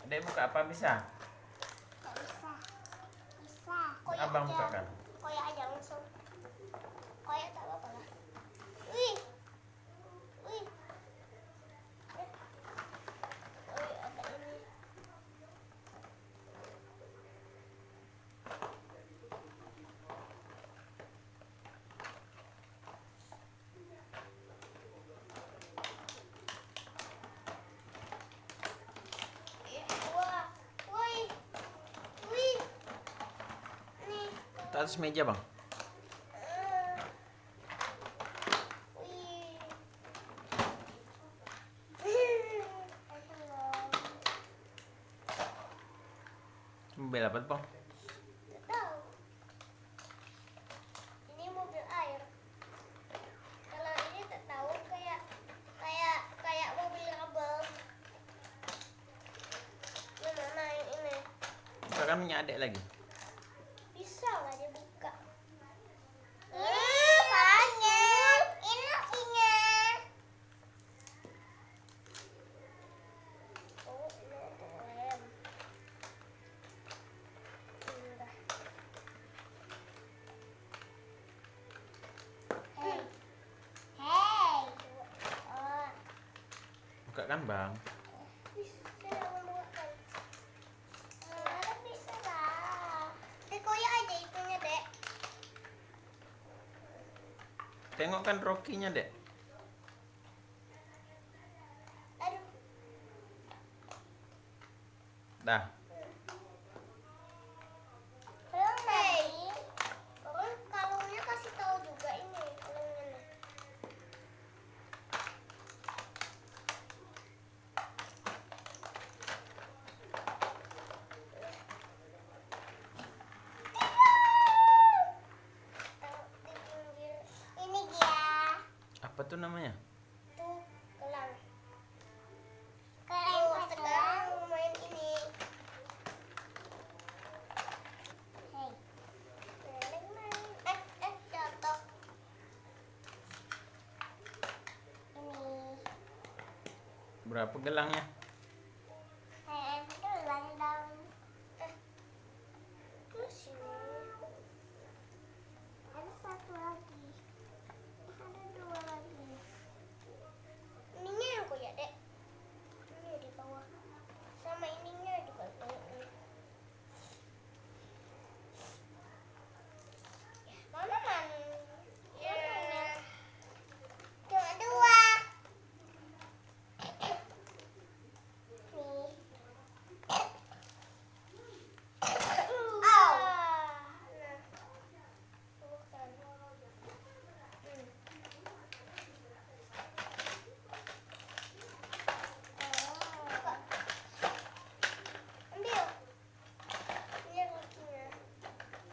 Dek buka apa bisa? Nggak bisa. Bisa. Abang bukakan. Koyak aja langsung. Koyak tak apa-apa lah. Wih. Wih. Wih, ada ini. Wah. Wih. Wih. Nih. Di atas meja bang. Mobil apa tuh bang? Nggak tahu. Ini mobil air. Kalau ini tak tahu kayak mobil kabel. Yang mana yang ini? Bukakan punya adik lagi. Bisa lah dia buka. Ini banyak. Ini lakinya. Oh, ini lem. Udah. Hey. Hey. Oh. Bukakan bang. Bisa membuatkan. Bisa lah. Dek, koyak aja itunya, Dek. Tengokkan Rocky-nya dek. Aduh. Dah. Hey. Kalungnya kasih tahu juga ini kalungnya. Di pinggir. Ini dia. Apa tuh namanya? Tuh, gelang. Oh, sekarang main ini. Hey. Jatuh. Ini. Berapa gelangnya? Gelang dong. Terus ini. Ada satu lagi. Ada dua lagi. Ininya yang koyak, Dek. Ini di bawah. Sama ininya juga koyak ini. Mana man? Ya. Cuma dua. Nih. Oh. Nah. Bukan. Ambil. Ini rukinya.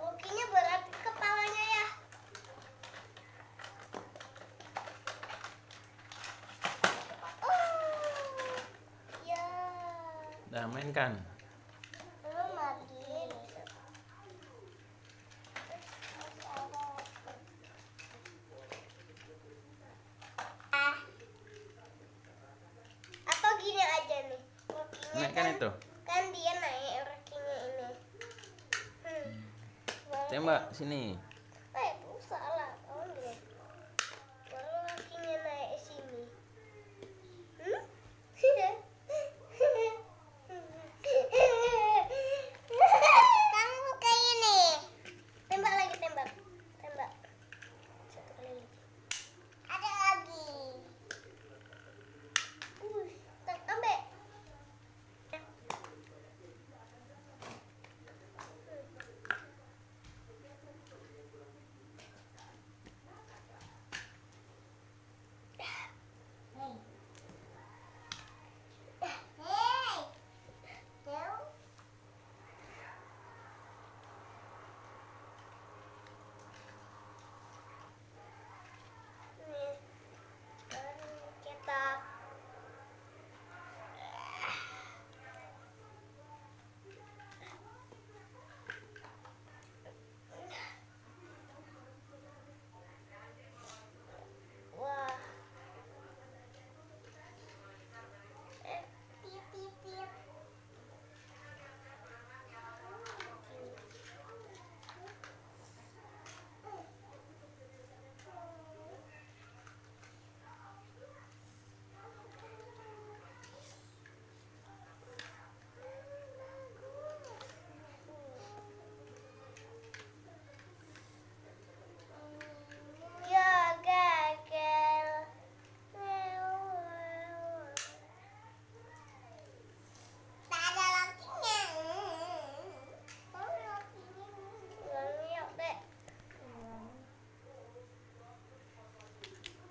Rukinya berat kepalanya ya. Ya. Dah mainkan. Belum lagi. Atau gini aja nih. Rukinya Naikkan itu. kan dia naik rukinya ini. Tembak sini.